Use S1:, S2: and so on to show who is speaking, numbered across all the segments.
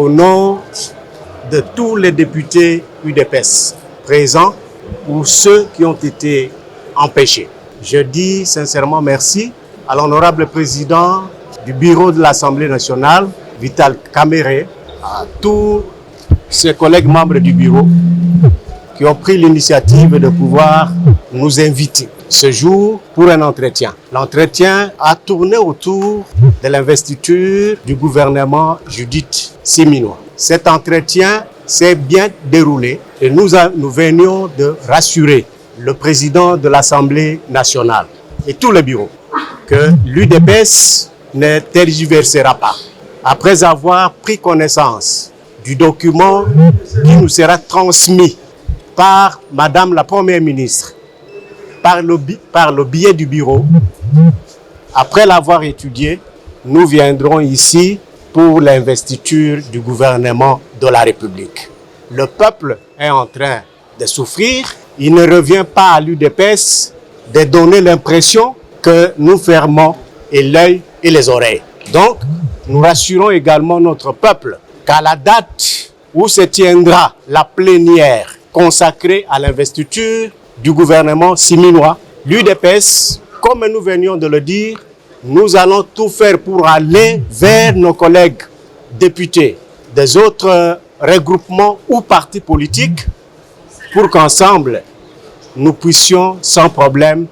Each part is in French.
S1: au nom de tous les députés UDPS présents ou ceux qui ont été empêchés. Je dis sincèrement merci à l'honorable président du bureau de l'Assemblée nationale, Vital Kamerhe, à tous ses collègues membres du bureau qui ont pris l'initiative de pouvoir nous inviter ce jour pour un entretien. L'entretien a tourné autour de l'investiture du gouvernement Judith Suminwa. Cet entretien s'est bien déroulé et nous venions de rassurer le président de l'Assemblée nationale et tous les bureaux que l'UDPS ne tergiversera pas. Après avoir pris connaissance du document qui nous sera transmis par Madame la Première ministre, par le biais du bureau, après l'avoir étudié, nous viendrons ici pour l'investiture du gouvernement de la République. Le peuple est en train de souffrir. Il ne revient pas à l'UDPS de donner l'impression que nous fermons l'œil et les oreilles. Donc, nous rassurons également notre peuple qu'à la date où se tiendra la plénière consacrée à l'investiture du gouvernement Suminwa, l'UDPS, comme nous venions de le dire, nous allons tout faire pour aller vers nos collègues députés des autres regroupements ou partis politiques pour qu'ensemble, nous puissions sans problème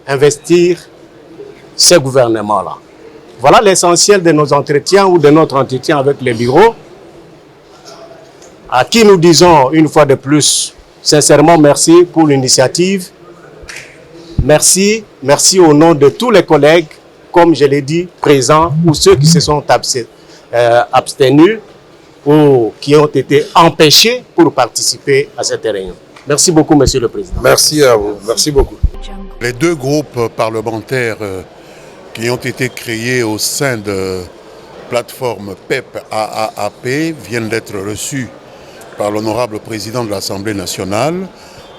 S1: investir ce gouvernement-là. Voilà l'essentiel de nos entretiens ou de notre entretien avec les bureaux, à qui nous disons une fois de plus sincèrement merci pour l'initiative. Merci au nom de tous les collègues, comme je l'ai dit, présents ou ceux qui se sont abstenus ou qui ont été empêchés pour participer à cette réunion. Merci beaucoup, Monsieur le Président.
S2: Merci à vous. Merci beaucoup.
S3: Les deux groupes parlementaires qui ont été créés au sein de plateforme PEP-AAP viennent d'être reçus par l'honorable président de l'Assemblée nationale,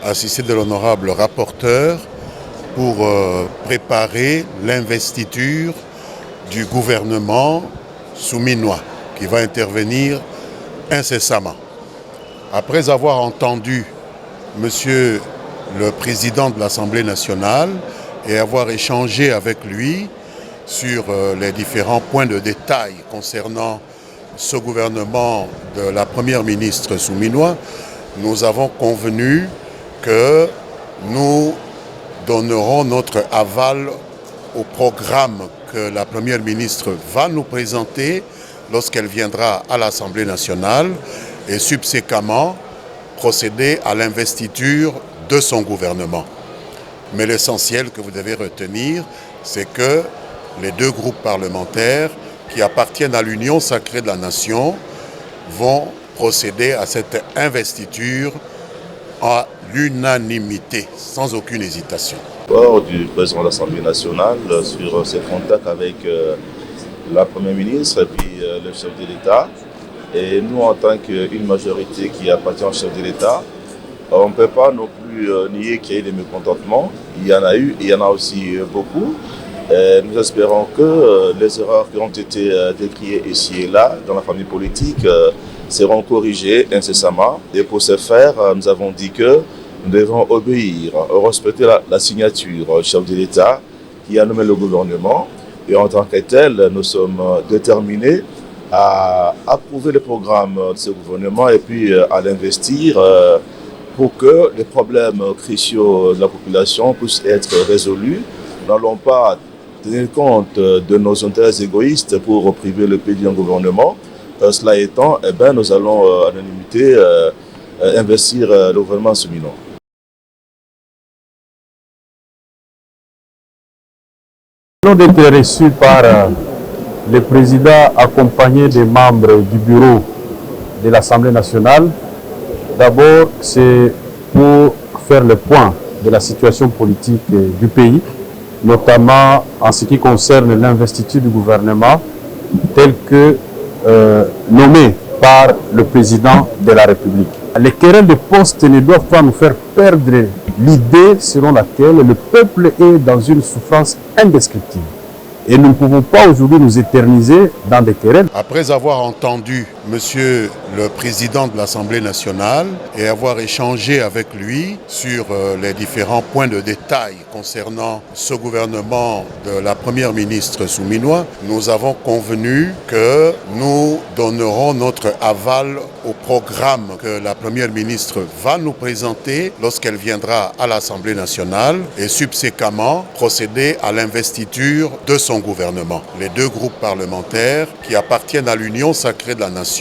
S3: assisté de l'honorable rapporteur, pour préparer l'investiture du gouvernement Suminwa, qui va intervenir incessamment. Après avoir entendu Monsieur le président de l'Assemblée nationale et avoir échangé avec lui sur les différents points de détail concernant ce gouvernement de la première ministre Suminwa, nous avons convenu que nous donnerons notre aval au programme que la première ministre va nous présenter lorsqu'elle viendra à l'Assemblée nationale et subséquemment procéder à l'investiture de son gouvernement. Mais l'essentiel que vous devez retenir, c'est que les deux groupes parlementaires qui appartiennent à l'Union sacrée de la nation vont procéder à cette investiture à l'unanimité, sans aucune hésitation.
S4: Du président de l'Assemblée nationale sur ses contacts avec la Première ministre et puis le chef de l'État. Et nous, en tant qu'une majorité qui appartient au chef de l'État, on ne peut pas non plus nier qu'il y ait des mécontentements. Il y en a eu et il y en a aussi beaucoup. Nous espérons que les erreurs qui ont été décriées ici et là dans la famille politique seront corrigées incessamment. Et pour ce faire, nous avons dit que nous devons obéir, respecter la signature du chef de l'État qui a nommé le gouvernement. Et en tant que tel, nous sommes déterminés à approuver le programme de ce gouvernement et puis à l'investir pour que les problèmes cruciaux de la population puissent être résolus. Nous n'allons pas tenir compte de nos intérêts égoïstes pour priver le pays d'un gouvernement. Cela étant, nous allons à l'unanimité investir le gouvernement Suminwa.
S5: Nous avons été reçus par le président accompagné des membres du bureau de l'Assemblée nationale. D'abord, c'est pour faire le point de la situation politique du pays, notamment en ce qui concerne l'investiture du gouvernement tel que nommé par le président de la République. Les querelles de poste ne doivent pas nous faire perdre l'idée selon laquelle le peuple est dans une souffrance indescriptible. Et nous ne pouvons pas aujourd'hui nous éterniser dans des querelles.
S3: Après avoir entendu Monsieur le Président de l'Assemblée nationale et avoir échangé avec lui sur les différents points de détail concernant ce gouvernement de la Première ministre souminois, nous avons convenu que nous donnerons notre aval au programme que la Première ministre va nous présenter lorsqu'elle viendra à l'Assemblée nationale et subséquemment procéder à l'investiture de son gouvernement. Les deux groupes parlementaires qui appartiennent à l'Union sacrée de la nation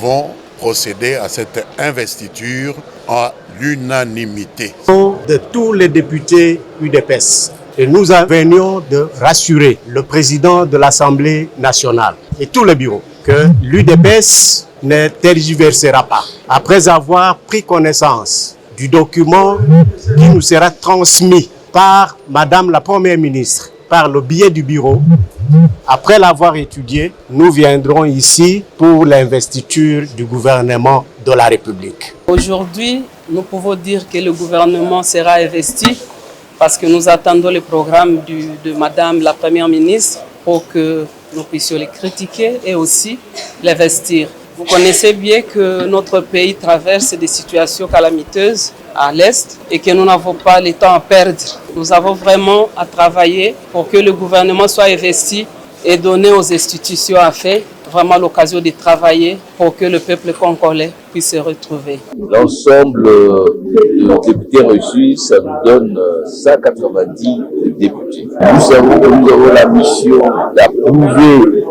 S3: vont procéder à cette investiture à l'unanimité.
S1: De tous les députés UDPS. Et nous venions de rassurer le président de l'Assemblée nationale et tous les bureaux que l'UDPS ne tergiversera pas. Après avoir pris connaissance du document qui nous sera transmis par Madame la Première ministre, par le biais du bureau, après l'avoir étudié, nous viendrons ici pour l'investiture du gouvernement de la République.
S2: Aujourd'hui, nous pouvons dire que le gouvernement sera investi parce que nous attendons le programme de Madame la Première ministre pour que nous puissions les critiquer et aussi l'investir. Vous connaissez bien que notre pays traverse des situations calamiteuses à l'Est et que nous n'avons pas le temps à perdre. Nous avons vraiment à travailler pour que le gouvernement soit investi et donner aux institutions affaires vraiment l'occasion de travailler pour que le peuple congolais puisse se retrouver.
S6: L'ensemble des députés reçus, ça nous donne 190 députés. Nous savons que nous avons la mission d'approuver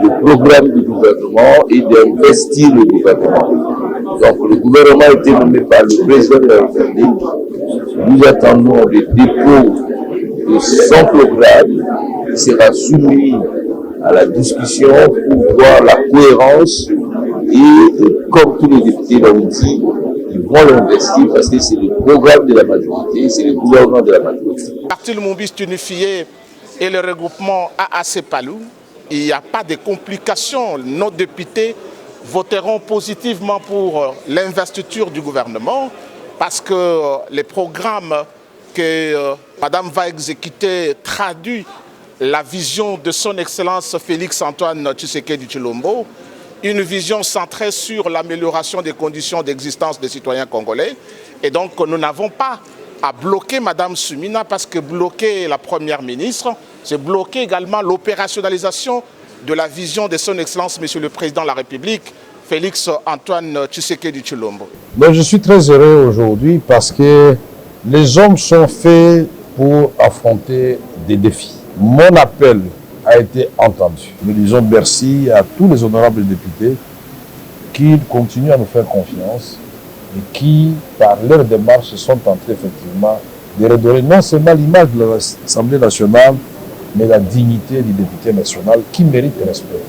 S6: le programme du gouvernement et d'investir le gouvernement. Donc le gouvernement a été nommé par le président de la République. Nous attendons le dépôt de son programme qui sera soumis à la discussion pour voir la cohérence et comme tous les députés l'ont dit, ils vont l'investir parce que c'est le programme de la majorité, c'est le gouvernement de la majorité.
S7: Le parti Lumumbiste unifié et le regroupement AAC Palou, il n'y a pas de complications. Nos députés voteront positivement pour l'investiture du gouvernement parce que les programmes que Madame va exécuter traduit la vision de son Excellence Félix Antoine Tshisekedi Tshilombo, une vision centrée sur l'amélioration des conditions d'existence des citoyens congolais. Et donc nous n'avons pas à bloquer Madame Soumina parce que bloquer la Première ministre, c'est bloquer également l'opérationnalisation de la vision de son Excellence Monsieur le Président de la République, Félix Antoine Tshisekedi Tshilombo.
S5: Donc je suis très heureux aujourd'hui parce que les hommes sont faits pour affronter des défis. Mon appel a été entendu. Nous disons merci à tous les honorables députés qui continuent à nous faire confiance et qui, par leur démarche, sont en train effectivement de redorer non seulement l'image de l'Assemblée nationale, mais la dignité du député national qui mérite respect.